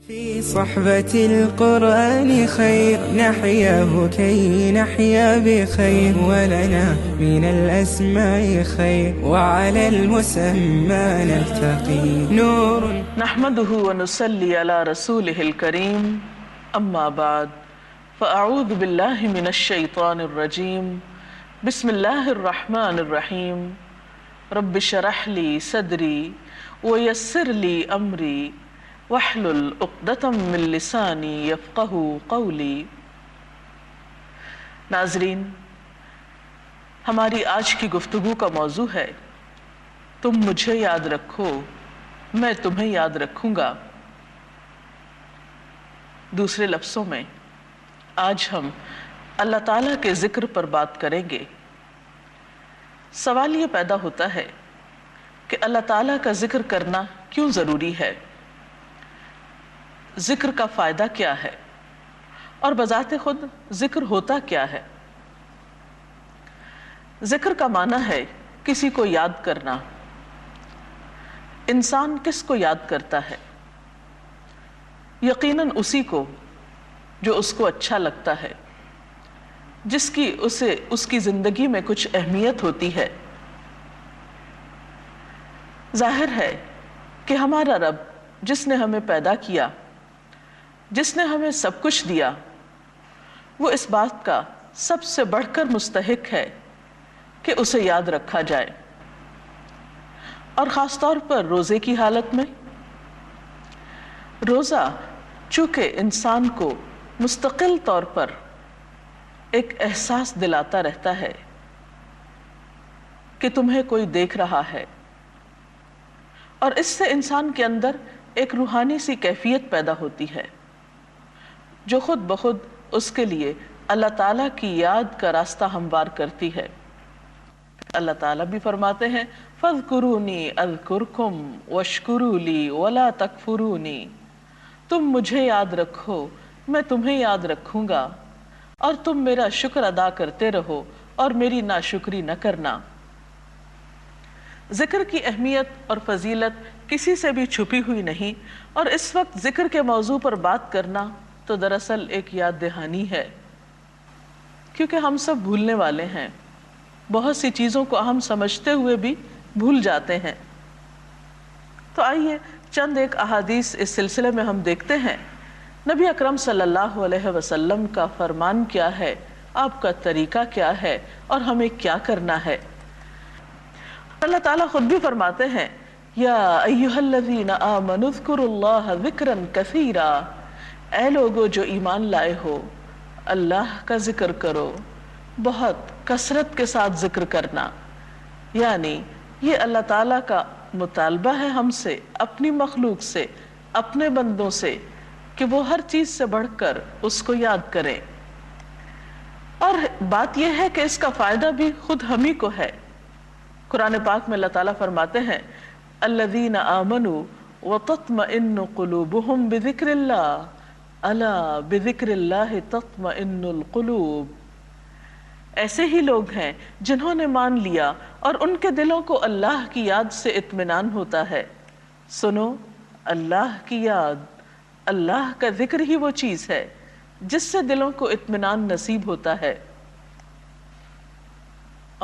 في صحبة القرآن خير نحياه كي نحيا بخير ولنا من الأسماء خير وعلى المسمى نلتقي نور نحمده ونصلي على رسوله الكريم أما بعد فأعوذ بالله من الشيطان الرجيم بسم الله الرحمن الرحيم رب اشرح لي صدري ويسر لي أمري واحلل عقدة من لساني يفقهوا قولی۔ ناظرین، ہماری آج کی گفتگو کا موضوع ہے تم مجھے یاد رکھو میں تمہیں یاد رکھوں گا۔ دوسرے لفظوں میں آج ہم اللہ تعالیٰ کے ذکر پر بات کریں گے۔ سوال یہ پیدا ہوتا ہے کہ اللہ تعالیٰ کا ذکر کرنا کیوں ضروری ہے؟ ذکر کا فائدہ کیا ہے اور بذات خود ذکر ہوتا کیا ہے؟ ذکر کا معنی ہے کسی کو یاد کرنا۔ انسان کس کو یاد کرتا ہے؟ یقیناً اسی کو جو اس کو اچھا لگتا ہے، جس کی اس کی زندگی میں کچھ اہمیت ہوتی ہے۔ ظاہر ہے کہ ہمارا رب جس نے ہمیں پیدا کیا، جس نے ہمیں سب کچھ دیا، وہ اس بات کا سب سے بڑھ کر مستحق ہے کہ اسے یاد رکھا جائے، اور خاص طور پر روزے کی حالت میں۔ روزہ چونکہ انسان کو مستقل طور پر ایک احساس دلاتا رہتا ہے کہ تمہیں کوئی دیکھ رہا ہے، اور اس سے انسان کے اندر ایک روحانی سی کیفیت پیدا ہوتی ہے جو خود بخود اس کے لیے اللہ تعالیٰ کی یاد کا راستہ ہموار کرتی ہے۔ اللہ تعالیٰ بھی فرماتے ہیں فَاذْكُرُونِي أَذْكُرْكُمْ وَاشْكُرُوا لِي وَلَا تَكْفُرُونِي۔ تم مجھے یاد رکھو میں تمہیں یاد رکھوں گا، اور تم میرا شکر ادا کرتے رہو اور میری ناشکری نہ کرنا۔ ذکر کی اہمیت اور فضیلت کسی سے بھی چھپی ہوئی نہیں، اور اس وقت ذکر کے موضوع پر بات کرنا تو دراصل ایک یاد دہانی ہے، کیونکہ ہم سب بھولنے والے ہیں۔ بہت سی چیزوں کو ہم سمجھتے ہوئے بھی بھول جاتے ہیں۔ تو آئیے چند ایک احادیث اس سلسلے میں ہم دیکھتے ہیں۔ نبی اکرم صلی اللہ علیہ وسلم کا فرمان کیا ہے، آپ کا طریقہ کیا ہے، اور ہمیں کیا کرنا ہے۔ اللہ تعالیٰ خود بھی فرماتے ہیں یا ایھا الذین آمنوا اذکروا اللہ ذکرا کثیرا۔ اے لوگو جو ایمان لائے ہو، اللہ کا ذکر کرو، بہت کثرت کے ساتھ ذکر کرنا۔ یعنی یہ اللہ تعالیٰ کا مطالبہ ہے ہم سے، اپنی مخلوق سے، اپنے بندوں سے، کہ وہ ہر چیز سے بڑھ کر اس کو یاد کریں۔ اور بات یہ ہے کہ اس کا فائدہ بھی خود ہم ہی کو ہے۔ قرآن پاک میں اللہ تعالیٰ فرماتے ہیں الذین آمنوا وتطمئن قلوبهم بذکر اللہ الا بذکر اللہ تطمئن القلوب۔ ایسے ہی لوگ ہیں جنہوں نے مان لیا اور ان کے دلوں کو اللہ کی یاد سے اطمینان ہوتا ہے۔ سنو، اللہ کی یاد، اللہ کا ذکر ہی وہ چیز ہے جس سے دلوں کو اطمینان نصیب ہوتا ہے۔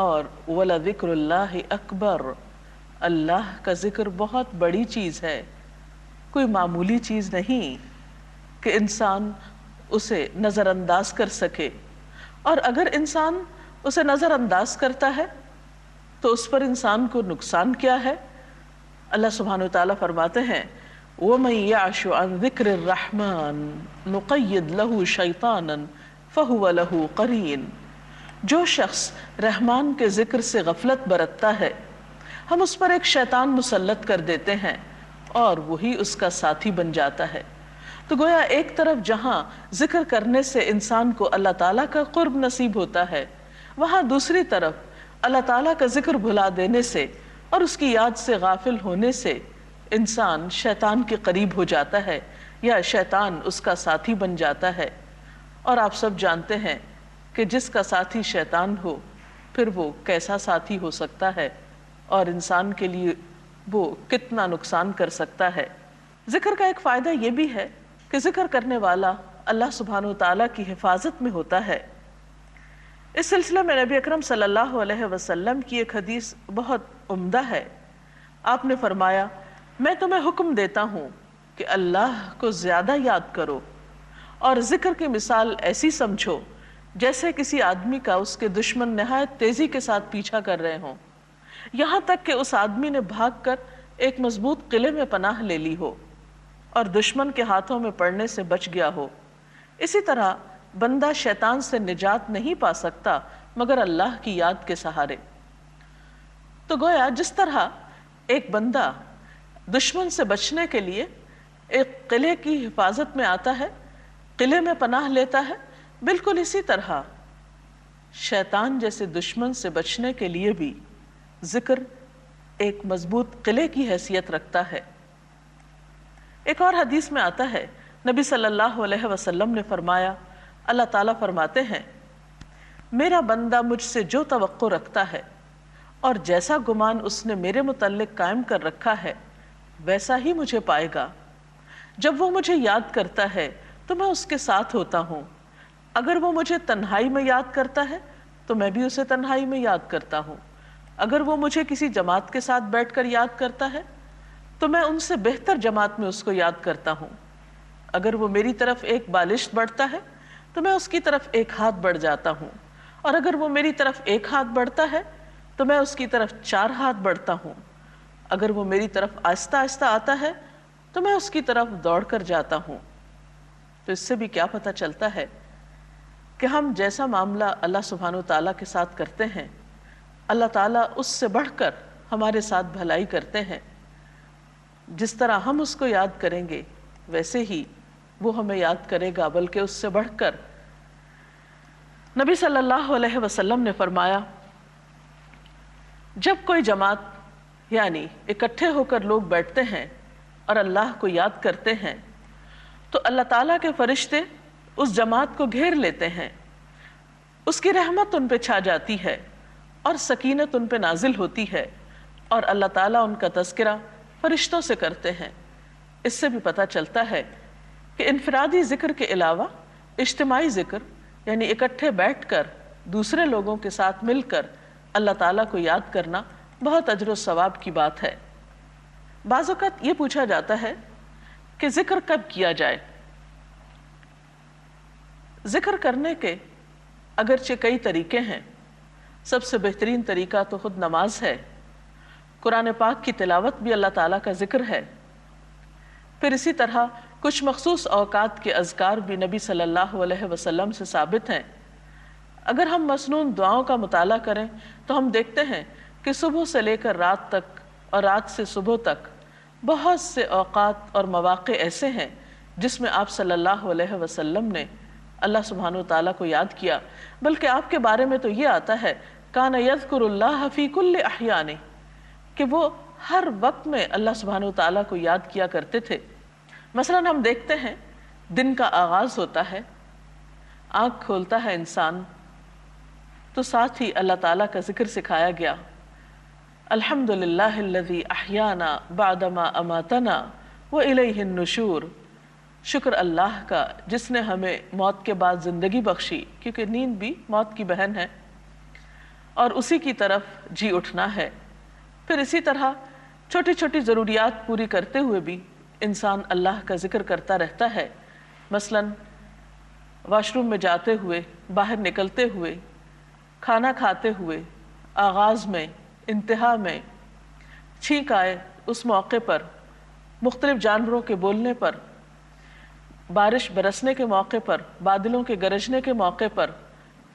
اور وَلَذِكْرُ اللَّهِ أَكْبَرُ، اللہ کا ذکر بہت بڑی چیز ہے، کوئی معمولی چیز نہیں کہ انسان اسے نظر انداز کر سکے۔ اور اگر انسان اسے نظر انداز کرتا ہے تو اس پر انسان کو نقصان کیا ہے؟ اللہ سبحانہ وتعالیٰ فرماتے ہیں وَمَن يَعْشُ عَن ذِكْرِ الرَّحْمَنِ نُقَيِّضْ لَهُ شَيْطَانًا فَهُوَ لَهُ قَرِينٌ۔ جو شخص رحمان کے ذکر سے غفلت برتتا ہے، ہم اس پر ایک شیطان مسلط کر دیتے ہیں اور وہی اس کا ساتھی بن جاتا ہے۔ تو گویا ایک طرف جہاں ذکر کرنے سے انسان کو اللہ تعالیٰ کا قرب نصیب ہوتا ہے، وہاں دوسری طرف اللہ تعالیٰ کا ذکر بھلا دینے سے اور اس کی یاد سے غافل ہونے سے انسان شیطان کے قریب ہو جاتا ہے، یا شیطان اس کا ساتھی بن جاتا ہے۔ اور آپ سب جانتے ہیں کہ جس کا ساتھی شیطان ہو پھر وہ کیسا ساتھی ہو سکتا ہے، اور انسان کے لیے وہ کتنا نقصان کر سکتا ہے۔ ذکر کا ایک فائدہ یہ بھی ہے کہ ذکر کرنے والا اللہ سبحانہ وتعالیٰ کی حفاظت میں ہوتا ہے۔ اس سلسلے میں نبی اکرم صلی اللہ علیہ وسلم کی ایک حدیث بہت عمدہ ہے۔ آپ نے فرمایا، میں تمہیں حکم دیتا ہوں کہ اللہ کو زیادہ یاد کرو اور ذکر کی مثال ایسی سمجھو جیسے کسی آدمی کا اس کے دشمن نہایت تیزی کے ساتھ پیچھا کر رہے ہوں، یہاں تک کہ اس آدمی نے بھاگ کر ایک مضبوط قلعے میں پناہ لے لی ہو اور دشمن کے ہاتھوں میں پڑنے سے بچ گیا ہو۔ اسی طرح بندہ شیطان سے نجات نہیں پا سکتا مگر اللہ کی یاد کے سہارے۔ تو گویا جس طرح ایک بندہ دشمن سے بچنے کے لیے ایک قلعے کی حفاظت میں آتا ہے، قلعے میں پناہ لیتا ہے، بالکل اسی طرح شیطان جیسے دشمن سے بچنے کے لیے بھی ذکر ایک مضبوط قلعے کی حیثیت رکھتا ہے۔ ایک اور حدیث میں آتا ہے، نبی صلی اللہ علیہ وسلم نے فرمایا، اللہ تعالیٰ فرماتے ہیں، میرا بندہ مجھ سے جو توقع رکھتا ہے اور جیسا گمان اس نے میرے متعلق قائم کر رکھا ہے ویسا ہی مجھے پائے گا۔ جب وہ مجھے یاد کرتا ہے تو میں اس کے ساتھ ہوتا ہوں، اگر وہ مجھے تنہائی میں یاد کرتا ہے تو میں بھی اسے تنہائی میں یاد کرتا ہوں، اگر وہ مجھے کسی جماعت کے ساتھ بیٹھ کر یاد کرتا ہے تو میں ان سے بہتر جماعت میں اس کو یاد کرتا ہوں، اگر وہ میری طرف ایک بالشت بڑھتا ہے تو میں اس کی طرف ایک ہاتھ بڑھ جاتا ہوں، اور اگر وہ میری طرف ایک ہاتھ بڑھتا ہے تو میں اس کی طرف 4 ہاتھ بڑھتا ہوں، اگر وہ میری طرف آہستہ آہستہ آتا ہے تو میں اس کی طرف دوڑ کر جاتا ہوں۔ تو اس سے بھی کیا پتہ چلتا ہے کہ ہم جیسا معاملہ اللہ سبحانہ وتعالیٰ کے ساتھ کرتے ہیں، اللہ تعالیٰ اس سے بڑھ کر ہمارے ساتھ بھلائی کرتے ہیں۔ جس طرح ہم اس کو یاد کریں گے ویسے ہی وہ ہمیں یاد کرے گا، بلکہ اس سے بڑھ کر۔ نبی صلی اللہ علیہ وسلم نے فرمایا، جب کوئی جماعت یعنی اکٹھے ہو کر لوگ بیٹھتے ہیں اور اللہ کو یاد کرتے ہیں تو اللہ تعالیٰ کے فرشتے اس جماعت کو گھیر لیتے ہیں، اس کی رحمت ان پہ چھا جاتی ہے اور سکینت ان پہ نازل ہوتی ہے، اور اللہ تعالیٰ ان کا تذکرہ فرشتوں سے کرتے ہیں۔ اس سے بھی پتہ چلتا ہے کہ انفرادی ذکر کے علاوہ اجتماعی ذکر یعنی اکٹھے بیٹھ کر دوسرے لوگوں کے ساتھ مل کر اللہ تعالیٰ کو یاد کرنا بہت اجر و ثواب کی بات ہے۔ بعض اوقات یہ پوچھا جاتا ہے کہ ذکر کب کیا جائے؟ ذکر کرنے کے اگرچہ کئی طریقے ہیں، سب سے بہترین طریقہ تو خود نماز ہے۔ قرآن پاک کی تلاوت بھی اللہ تعالیٰ کا ذکر ہے۔ پھر اسی طرح کچھ مخصوص اوقات کے اذکار بھی نبی صلی اللہ علیہ وسلم سے ثابت ہیں۔ اگر ہم مسنون دعاؤں کا مطالعہ کریں تو ہم دیکھتے ہیں کہ صبح سے لے کر رات تک اور رات سے صبح تک بہت سے اوقات اور مواقع ایسے ہیں جس میں آپ صلی اللہ علیہ وسلم نے اللہ سبحانہ وتعالیٰ کو یاد کیا، بلکہ آپ کے بارے میں تو یہ آتا ہے کان یذکر اللہ فی کل احیان، کہ وہ ہر وقت میں اللہ سبحانہ وتعالیٰ کو یاد کیا کرتے تھے۔ مثلا ہم دیکھتے ہیں دن کا آغاز ہوتا ہے، آنکھ کھولتا ہے انسان تو ساتھ ہی اللہ تعالیٰ کا ذکر سکھایا گیا، الحمدللہ الذی احیانا بعدما اماتنا والیہ النشور، شکر اللہ کا جس نے ہمیں موت کے بعد زندگی بخشی، کیونکہ نیند بھی موت کی بہن ہے، اور اسی کی طرف جی اٹھنا ہے۔ پھر اسی طرح چھوٹی چھوٹی ضروریات پوری کرتے ہوئے بھی انسان اللہ کا ذکر کرتا رہتا ہے، مثلا واش روم میں جاتے ہوئے، باہر نکلتے ہوئے، کھانا کھاتے ہوئے، آغاز میں، انتہا میں، چھینک آئے اس موقع پر، مختلف جانوروں کے بولنے پر، بارش برسنے کے موقع پر، بادلوں کے گرجنے کے موقع پر،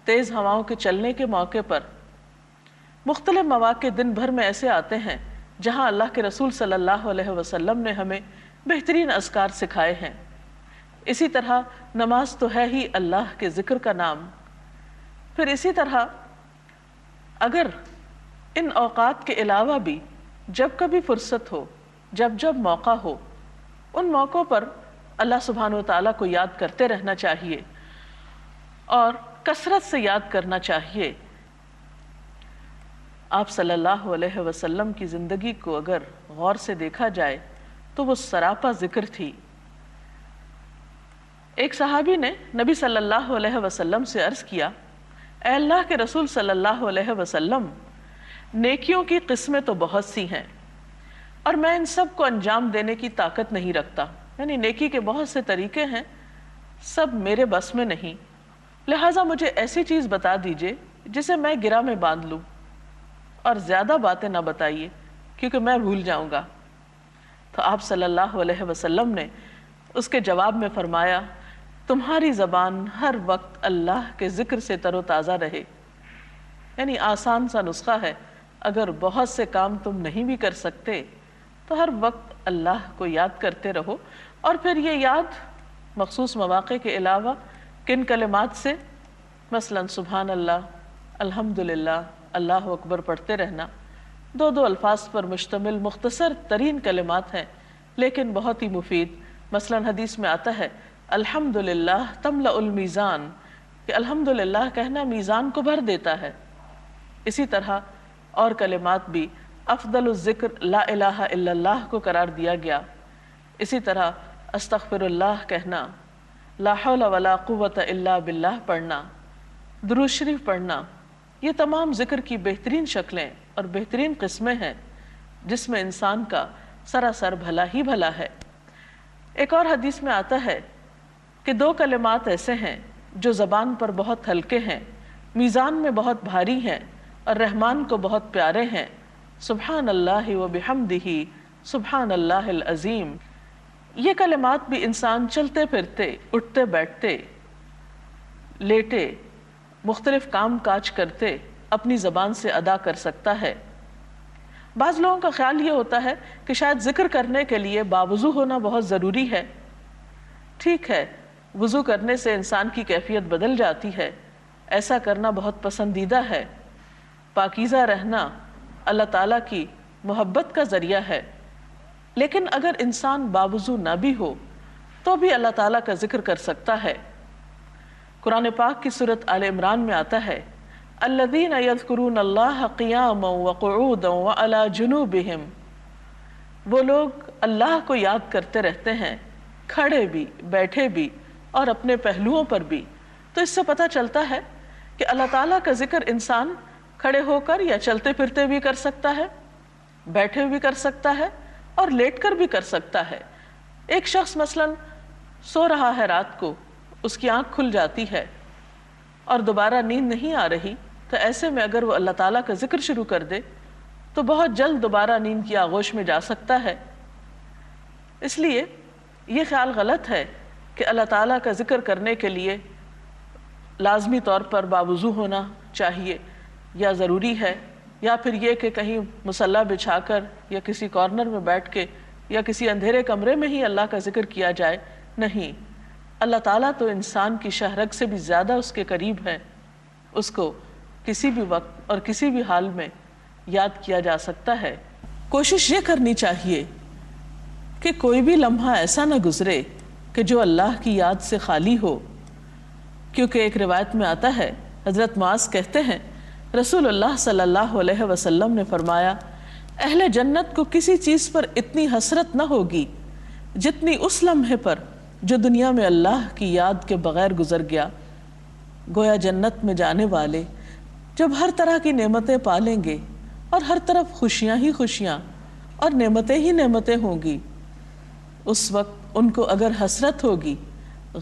تیز ہواؤں کے چلنے کے موقع پر۔ مختلف مواقع دن بھر میں ایسے آتے ہیں جہاں اللہ کے رسول صلی اللہ علیہ وسلم نے ہمیں بہترین اذکار سکھائے ہیں۔ اسی طرح نماز تو ہے ہی اللہ کے ذکر کا نام۔ پھر اسی طرح اگر ان اوقات کے علاوہ بھی جب کبھی فرصت ہو، جب جب موقع ہو، ان موقعوں پر اللہ سبحانہ وتعالیٰ کو یاد کرتے رہنا چاہیے اور کثرت سے یاد کرنا چاہیے۔ آپ صلی اللہ علیہ وسلم کی زندگی کو اگر غور سے دیکھا جائے تو وہ سراپا ذکر تھی۔ ایک صحابی نے نبی صلی اللہ علیہ وسلم سے عرض کیا، اے اللہ کے رسول صلی اللہ علیہ وسلم، نیکیوں کی قسمیں تو بہت سی ہیں اور میں ان سب کو انجام دینے کی طاقت نہیں رکھتا، یعنی نیکی کے بہت سے طریقے ہیں، سب میرے بس میں نہیں، لہٰذا مجھے ایسی چیز بتا دیجئے جسے میں گرہ میں باندھ لوں، اور زیادہ باتیں نہ بتائیے کیونکہ میں بھول جاؤں گا۔ تو آپ صلی اللہ علیہ وسلم نے اس کے جواب میں فرمایا، تمہاری زبان ہر وقت اللہ کے ذکر سے تر و تازہ رہے، یعنی آسان سا نسخہ ہے، اگر بہت سے کام تم نہیں بھی کر سکتے تو ہر وقت اللہ کو یاد کرتے رہو، اور پھر یہ یاد مخصوص مواقع کے علاوہ کن کلمات سے، مثلا سبحان اللہ، الحمدللہ، اللہ اکبر پڑھتے رہنا، دو الفاظ پر مشتمل مختصر ترین کلمات ہیں لیکن بہت ہی مفید۔ مثلا حدیث میں آتا ہے الحمدللہ تملأ المیزان، کہ الحمدللہ کہنا میزان کو بھر دیتا ہے۔ اسی طرح اور کلمات بھی افضل الذکر لا الہ الا اللہ کو قرار دیا گیا۔ اسی طرح استغفر اللہ کہنا، لا حول ولا قوت الا باللہ پڑھنا، درود شریف پڑھنا، یہ تمام ذکر کی بہترین شکلیں اور بہترین قسمیں ہیں جس میں انسان کا سراسر بھلا ہی بھلا ہے۔ ایک اور حدیث میں آتا ہے کہ دو کلمات ایسے ہیں جو زبان پر بہت ہلکے ہیں، میزان میں بہت بھاری ہیں اور رحمان کو بہت پیارے ہیں، سبحان اللہ و بحمدہ سبحان اللہ العظیم۔ یہ کلمات بھی انسان چلتے پھرتے، اٹھتے بیٹھتے، لیٹے، مختلف کام کاج کرتے اپنی زبان سے ادا کر سکتا ہے۔ بعض لوگوں کا خیال یہ ہوتا ہے کہ شاید ذکر کرنے کے لیے باوضو ہونا بہت ضروری ہے۔ ٹھیک ہے، وضو کرنے سے انسان کی کیفیت بدل جاتی ہے، ایسا کرنا بہت پسندیدہ ہے، پاکیزہ رہنا اللہ تعالیٰ کی محبت کا ذریعہ ہے، لیکن اگر انسان باوضو نہ بھی ہو تو بھی اللہ تعالیٰ کا ذکر کر سکتا ہے۔ قرآن پاک کی سورۃ آل عمران میں آتا ہے الذین یذکرون اللہ قیاما وقعودا وعلی جنوبہم، وہ لوگ اللہ کو یاد کرتے رہتے ہیں کھڑے بھی، بیٹھے بھی اور اپنے پہلوؤں پر بھی۔ تو اس سے پتہ چلتا ہے کہ اللہ تعالیٰ کا ذکر انسان کھڑے ہو کر یا چلتے پھرتے بھی کر سکتا ہے، بیٹھے بھی کر سکتا ہے اور لیٹ کر بھی کر سکتا ہے۔ ایک شخص مثلا سو رہا ہے، رات کو اس کی آنکھ کھل جاتی ہے اور دوبارہ نیند نہیں آ رہی، تو ایسے میں اگر وہ اللہ تعالیٰ کا ذکر شروع کر دے تو بہت جلد دوبارہ نیند کی آغوش میں جا سکتا ہے۔ اس لیے یہ خیال غلط ہے کہ اللہ تعالیٰ کا ذکر کرنے کے لیے لازمی طور پر باوضو ہونا چاہیے یا ضروری ہے، یا پھر یہ کہ کہیں مصلی بچھا کر یا کسی کارنر میں بیٹھ کے یا کسی اندھیرے کمرے میں ہی اللہ کا ذکر کیا جائے۔ نہیں، اللہ تعالیٰ تو انسان کی شہ رگ سے بھی زیادہ اس کے قریب ہے، اس کو کسی بھی وقت اور کسی بھی حال میں یاد کیا جا سکتا ہے۔ کوشش یہ کرنی چاہیے کہ کوئی بھی لمحہ ایسا نہ گزرے کہ جو اللہ کی یاد سے خالی ہو، کیونکہ ایک روایت میں آتا ہے حضرت معاذ کہتے ہیں رسول اللہ صلی اللہ علیہ وسلم نے فرمایا اہل جنت کو کسی چیز پر اتنی حسرت نہ ہوگی جتنی اس لمحے پر جو دنیا میں اللہ کی یاد کے بغیر گزر گیا۔ گویا جنت میں جانے والے جب ہر طرح کی نعمتیں پالیں گے اور ہر طرف خوشیاں ہی خوشیاں اور نعمتیں ہی نعمتیں ہوں گی، اس وقت ان کو اگر حسرت ہوگی،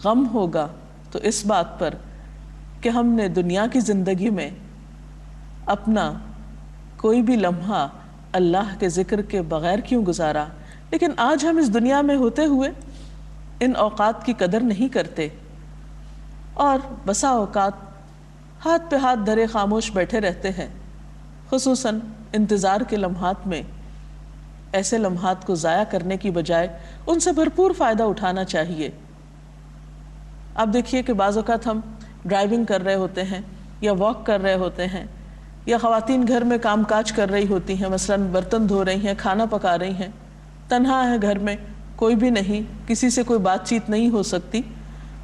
غم ہوگا، تو اس بات پر کہ ہم نے دنیا کی زندگی میں اپنا کوئی بھی لمحہ اللہ کے ذکر کے بغیر کیوں گزارا۔ لیکن آج ہم اس دنیا میں ہوتے ہوئے ان اوقات کی قدر نہیں کرتے، اور بسا اوقات ہاتھ پہ ہاتھ دھرے خاموش بیٹھے رہتے ہیں، خصوصاً انتظار کے لمحات میں۔ ایسے لمحات کو ضائع کرنے کی بجائے ان سے بھرپور فائدہ اٹھانا چاہیے۔ اب دیکھیے کہ بعض اوقات ہم ڈرائیونگ کر رہے ہوتے ہیں یا واک کر رہے ہوتے ہیں، یا خواتین گھر میں کام کاج کر رہی ہوتی ہیں، مثلاً برتن دھو رہی ہیں، کھانا پکا رہی ہیں، تنہا ہے گھر میں، کوئی بھی نہیں، کسی سے کوئی بات چیت نہیں ہو سکتی،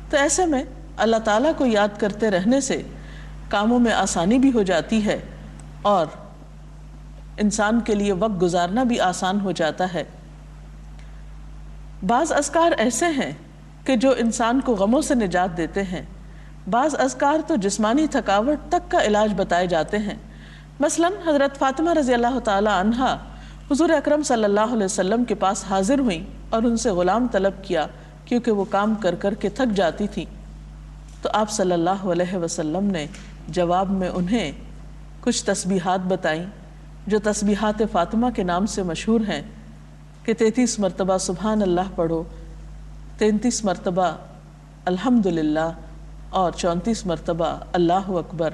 تو ایسے میں اللہ تعالیٰ کو یاد کرتے رہنے سے کاموں میں آسانی بھی ہو جاتی ہے اور انسان کے لیے وقت گزارنا بھی آسان ہو جاتا ہے۔ بعض اذکار ایسے ہیں کہ جو انسان کو غموں سے نجات دیتے ہیں۔ بعض اذکار تو جسمانی تھکاوٹ تک کا علاج بتائے جاتے ہیں۔ مثلا حضرت فاطمہ رضی اللہ تعالی عنہا حضور اکرم صلی اللہ علیہ وسلم کے پاس حاضر ہوئیں اور ان سے غلام طلب کیا، کیونکہ وہ کام کر کر کے تھک جاتی تھی۔ تو آپ صلی اللہ علیہ وسلم نے جواب میں انہیں کچھ تسبیحات بتائیں جو تسبیحات فاطمہ کے نام سے مشہور ہیں، کہ 33 مرتبہ سبحان اللہ پڑھو، 33 مرتبہ الحمدللہ اور 34 مرتبہ اللہ اکبر۔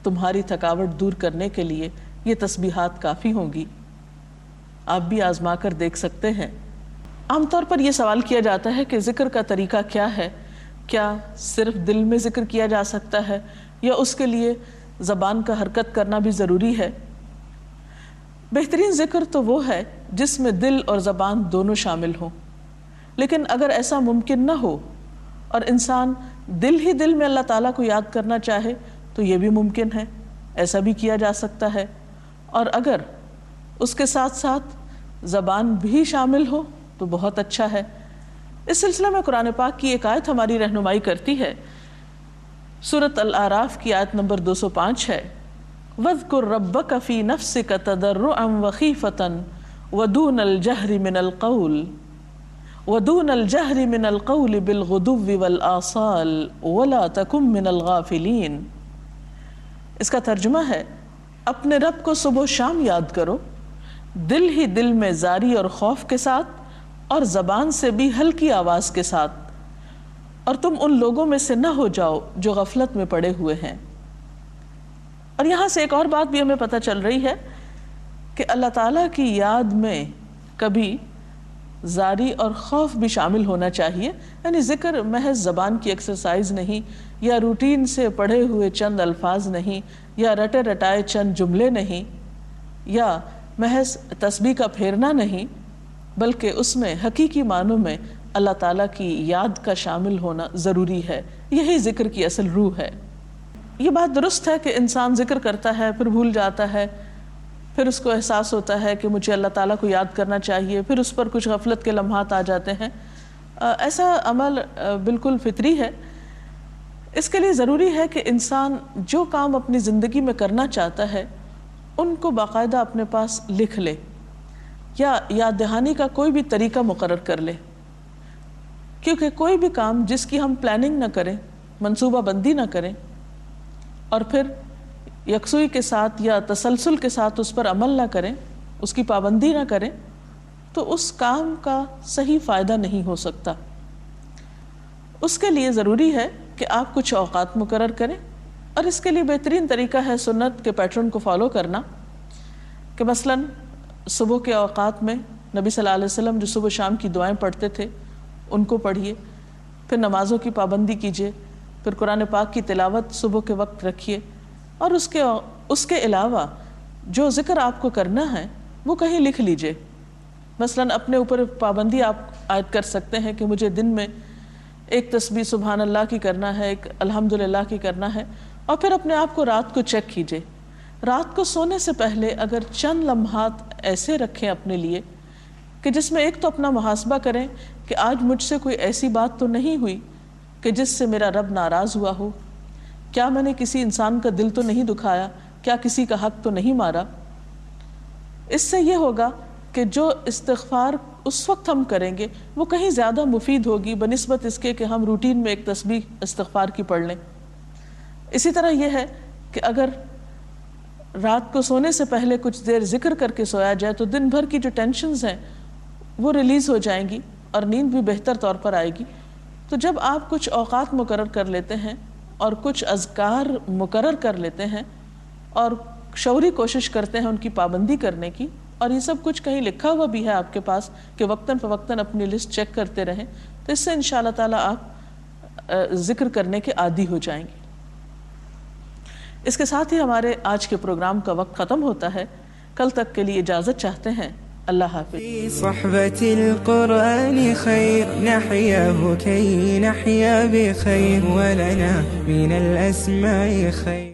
تمہاری تھکاوٹ دور کرنے کے لیے یہ تسبیحات کافی ہوں گی، آپ بھی آزما کر دیکھ سکتے ہیں۔ عام طور پر یہ سوال کیا جاتا ہے کہ ذکر کا طریقہ کیا ہے، کیا صرف دل میں ذکر کیا جا سکتا ہے یا اس کے لیے زبان کا حرکت کرنا بھی ضروری ہے؟ بہترین ذکر تو وہ ہے جس میں دل اور زبان دونوں شامل ہوں، لیکن اگر ایسا ممکن نہ ہو اور انسان دل ہی دل میں اللہ تعالیٰ کو یاد کرنا چاہے تو یہ بھی ممکن ہے، ایسا بھی کیا جا سکتا ہے۔ اور اگر اس کے ساتھ ساتھ زبان بھی شامل ہو تو بہت اچھا ہے۔ اس سلسلے میں قرآن پاک کی ایک آیت ہماری رہنمائی کرتی ہے۔ سورۃ الاعراف کی آیت نمبر 205 ہے، وَاذْكُرْ رَبَّكَ فِي نَفْسِكَ تَضَرُّعًا وَخِيفَةً وَدُونَ الْجَهْرِ مِنَ الْقَوْلِ بِالْغُدُوِّ وَالْآصَالِ وَلَا تَكُن مِّنَ الْغَافِلِينَ۔ اس کا ترجمہ ہے، اپنے رب کو صبح و شام یاد کرو، دل ہی دل میں زاری اور خوف کے ساتھ، اور زبان سے بھی ہلکی آواز کے ساتھ، اور تم ان لوگوں میں سے نہ ہو جاؤ جو غفلت میں پڑے ہوئے ہیں۔ اور یہاں سے ایک اور بات بھی ہمیں پتہ چل رہی ہے کہ اللہ تعالیٰ کی یاد میں کبھی زاری اور خوف بھی شامل ہونا چاہیے، یعنی ذکر محض زبان کی ایکسرسائز نہیں، یا روٹین سے پڑھے ہوئے چند الفاظ نہیں، یا رٹے رٹائے چند جملے نہیں، یا محض تسبیح کا پھیرنا نہیں، بلکہ اس میں حقیقی معنوں میں اللہ تعالیٰ کی یاد کا شامل ہونا ضروری ہے۔ یہی ذکر کی اصل روح ہے۔ یہ بات درست ہے کہ انسان ذکر کرتا ہے پھر بھول جاتا ہے، پھر اس کو احساس ہوتا ہے کہ مجھے اللہ تعالیٰ کو یاد کرنا چاہیے، پھر اس پر کچھ غفلت کے لمحات آ جاتے ہیں۔ ایسا عمل بالکل فطری ہے۔ اس کے لیے ضروری ہے کہ انسان جو کام اپنی زندگی میں کرنا چاہتا ہے ان کو باقاعدہ اپنے پاس لکھ لے، یا یاد دہانی کا کوئی بھی طریقہ مقرر کر لے، کیونکہ کوئی بھی کام جس کی ہم پلاننگ نہ کریں، منصوبہ بندی نہ کریں، اور پھر یکسوئی کے ساتھ یا تسلسل کے ساتھ اس پر عمل نہ کریں، اس کی پابندی نہ کریں، تو اس کام کا صحیح فائدہ نہیں ہو سکتا۔ اس کے لیے ضروری ہے کہ آپ کچھ اوقات مقرر کریں، اور اس کے لیے بہترین طریقہ ہے سنت کے پیٹرن کو فالو کرنا، کہ مثلاً صبح کے اوقات میں نبی صلی اللہ علیہ وسلم جو صبح شام کی دعائیں پڑھتے تھے ان کو پڑھیے، پھر نمازوں کی پابندی کیجیے، پھر قرآن پاک کی تلاوت صبح کے وقت رکھیے، اور اس کے علاوہ جو ذکر آپ کو کرنا ہے وہ کہیں لکھ لیجیے۔ مثلاً اپنے اوپر پابندی آپ عائد کر سکتے ہیں کہ مجھے دن میں ایک تسبیح سبحان اللہ کی کرنا ہے، ایک الحمدللہ کی کرنا ہے، اور پھر اپنے آپ کو رات کو چیک کیجیے۔ رات کو سونے سے پہلے اگر چند لمحات ایسے رکھیں اپنے لیے کہ جس میں ایک تو اپنا محاسبہ کریں کہ آج مجھ سے کوئی ایسی بات تو نہیں ہوئی کہ جس سے میرا رب ناراض ہوا ہو، کیا میں نے کسی انسان کا دل تو نہیں دکھایا، کیا کسی کا حق تو نہیں مارا۔ اس سے یہ ہوگا کہ جو استغفار اس وقت ہم کریں گے وہ کہیں زیادہ مفید ہوگی بنسبت اس کے کہ ہم روٹین میں ایک تسبیح استغفار کی پڑھ لیں۔ اسی طرح یہ ہے کہ اگر رات کو سونے سے پہلے کچھ دیر ذکر کر کے سویا جائے تو دن بھر کی جو ٹینشنز ہیں وہ ریلیز ہو جائیں گی اور نیند بھی بہتر طور پر آئے گی۔ تو جب آپ کچھ اوقات مقرر کر لیتے ہیں اور کچھ اذکار مقرر کر لیتے ہیں اور شعوری کوشش کرتے ہیں ان کی پابندی کرنے کی، اور یہ سب کچھ کہیں لکھا ہوا بھی ہے آپ کے پاس کہ وقتاً فوقتاً اپنی لسٹ چیک کرتے رہیں، تو اس سے انشاءاللہ تعالیٰ آپ ذکر کرنے کے عادی ہو جائیں گے۔ اس کے ساتھ ہی ہمارے آج کے پروگرام کا وقت ختم ہوتا ہے۔ کل تک کے لیے اجازت چاہتے ہیں۔ اللہ حافظ۔ في صحبة القرآن خير نحياه كي نحيا بخير ولنا من الأسماء خير